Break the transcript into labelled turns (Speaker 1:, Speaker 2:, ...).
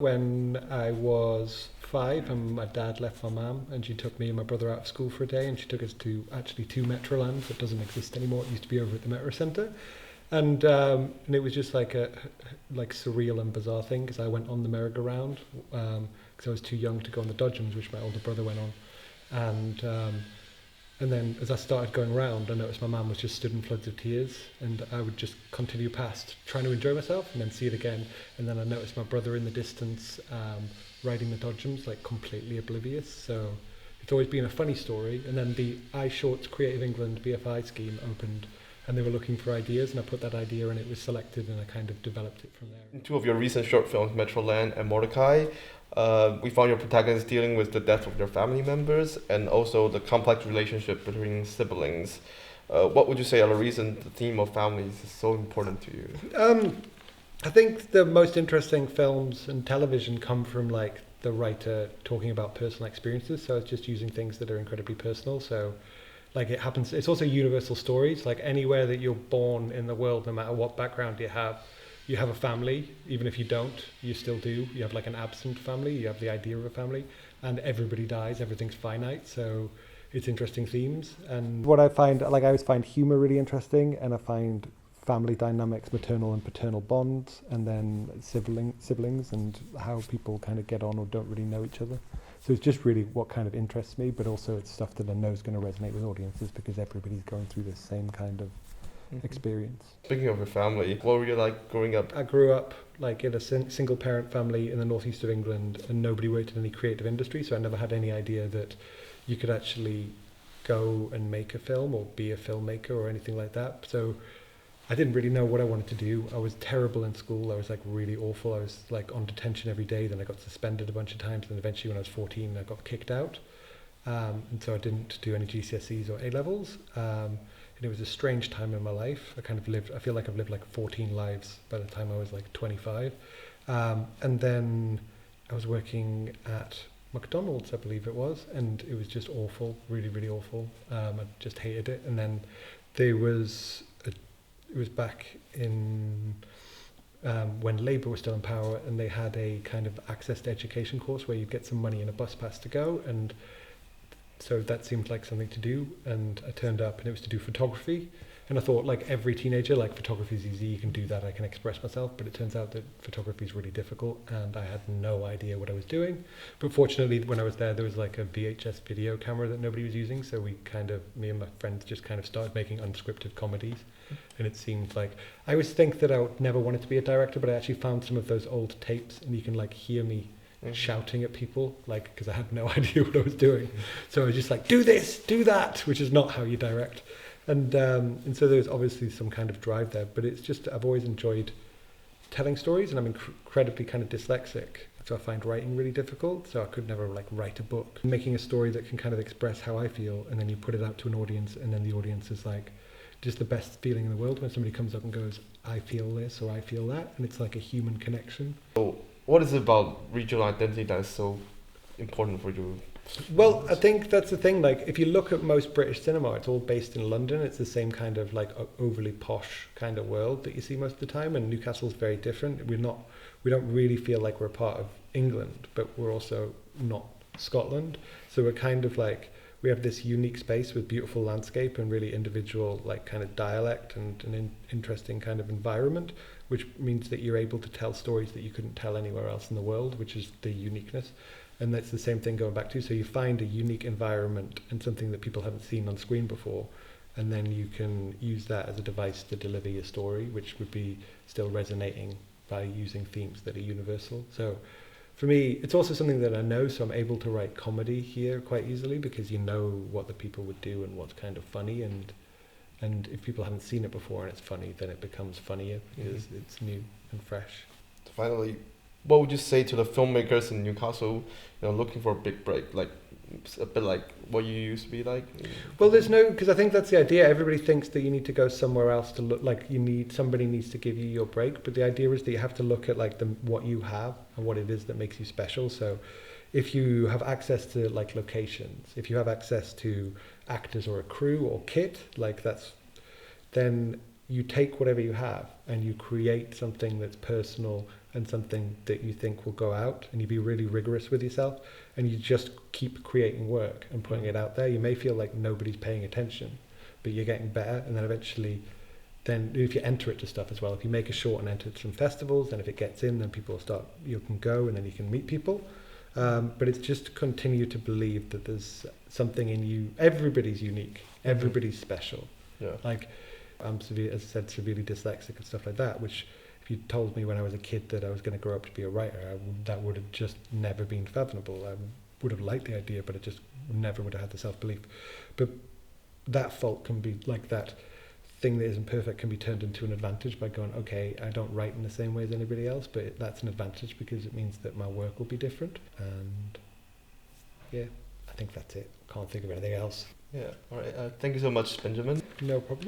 Speaker 1: When I was 5, and my dad left my mum, and she took me and my brother out of school for a day, and she took us to Metroland. That doesn't exist anymore. It used to be over at the Metro Centre, and it was just like a like surreal and bizarre thing because I went on the merry-go-round because I was too young to go on the dodgems, which my older brother went on, and and then as I started going round, I noticed my mum was just stood in floods of tears, and I would just continue past, trying to enjoy myself, and then see it again. And then I noticed my brother in the distance, riding the dodgems, like completely oblivious. So it's always been a funny story. And then the iShorts Creative England BFI scheme opened, and they were looking for ideas, and I put that idea, and it was selected, and I kind of developed it from there.
Speaker 2: In two of your recent short films, Metroland and Mordecai, we found your protagonists dealing with the death of their family members and also the complex relationship between siblings. What would you say are the reasons the theme of families is so important to you?
Speaker 1: I think the most interesting films and television come from like the writer talking about personal experiences. So it's just using things that are incredibly personal. So like it happens, it's also universal stories. Like anywhere that you're born in the world, no matter what background you have a family. Even if you don't, you still do. You have like an absent family, you have the idea of a family, and everybody dies, everything's finite. So it's interesting themes. And what I find, like I always find humor really interesting, and I find family dynamics, maternal and paternal bonds, and then siblings and how people kind of get on or don't really know each other. So it's just really what kind of interests me, but also it's stuff that I know is going to resonate with audiences because everybody's going through the same kind of experience.
Speaker 2: Speaking of your family, what were you like growing up?
Speaker 1: I grew up like in a single parent family in the northeast of England, and nobody worked in any creative industry, so I never had any idea that you could actually go and make a film or be a filmmaker or anything like that. So I didn't really know what I wanted to do. I was terrible in school. I was like really awful. I was like on detention every day. Then I got suspended a bunch of times. And eventually when I was 14, I got kicked out. And so I didn't do any GCSEs or A-levels. And it was a strange time in my life. I feel like I've lived like 14 lives by the time I was like 25. And then I was working at McDonald's, I believe it was. And it was just awful, really, really awful. I just hated it. And then it was back in when Labour was still in power, and they had a kind of access to education course where you'd get some money and a bus pass to go, and so that seemed like something to do, and I turned up, and it was to do photography. And I thought, like every teenager, like photography is easy, you can do that, I can express myself. But it turns out that photography is really difficult, and I had no idea what I was doing. But fortunately, when I was there was like a VHS video camera that nobody was using. So me and my friends just kind of started making unscripted comedies. And it seemed like, I always think that I would never wanted to be a director, but I actually found some of those old tapes, and you can like hear me shouting at people, like, because I had no idea what I was doing. So I was just like, do this, do that, which is not how you direct. And so there's obviously some kind of drive there, but it's just, I've always enjoyed telling stories, and I'm incredibly kind of dyslexic. So I find writing really difficult, so I could never like write a book. Making a story that can kind of express how I feel, and then you put it out to an audience, and then the audience is like, just the best feeling in the world when somebody comes up and goes, I feel this or I feel that, and it's like a human connection.
Speaker 2: So what is it about regional identity that is so important for you?
Speaker 1: Well, I think that's the thing. Like, if you look at most British cinema, it's all based in London. It's the same kind of like overly posh kind of world that you see most of the time. And Newcastle's very different. We don't really feel like we're a part of England, but we're also not Scotland. So we're kind of like, we have this unique space with beautiful landscape and really individual like kind of dialect and an interesting kind of environment, which means that you're able to tell stories that you couldn't tell anywhere else in the world, which is the uniqueness. And that's the same thing going back to, so you find a unique environment and something that people haven't seen on screen before, and then you can use that as a device to deliver your story, which would be still resonating by using themes that are universal. So for me, it's also something that I know, so I'm able to write comedy here quite easily because you know what the people would do and what's kind of funny, and if people haven't seen it before and it's funny, then it becomes funnier because it's new and fresh.
Speaker 2: So finally, what would you say to the filmmakers in Newcastle, looking for a big break, like a bit like what you used to be like?
Speaker 1: Well, because I think that's the idea. Everybody thinks that you need to go somewhere else to look like somebody needs to give you your break. But the idea is that you have to look at like what you have and what it is that makes you special. So if you have access to like locations, if you have access to actors or a crew or kit, then you take whatever you have and you create something that's personal and something that you think will go out, and you be really rigorous with yourself, and you just keep creating work and putting it out there. You may feel like nobody's paying attention, but you're getting better, and then eventually, then if you enter it to stuff as well, if you make a short and enter it to some festivals, then if it gets in, then people will start, you can go, and then you can meet people. But it's just to continue to believe that there's something in you. Everybody's unique. Everybody's special.
Speaker 2: Yeah.
Speaker 1: Like, I'm severe, as I said, severely dyslexic and stuff like that, which if you told me when I was a kid that I was going to grow up to be a writer, that would have just never been fathomable. I would have liked the idea, but it just never would have had the self-belief. But that fault can be, like that thing that isn't perfect can be turned into an advantage by going, okay, I don't write in the same way as anybody else, but that's an advantage because it means that my work will be different. And yeah, I think that's it. Can't think of anything else.
Speaker 2: Yeah. All right. Thank you so much, Benjamin.
Speaker 1: No problem.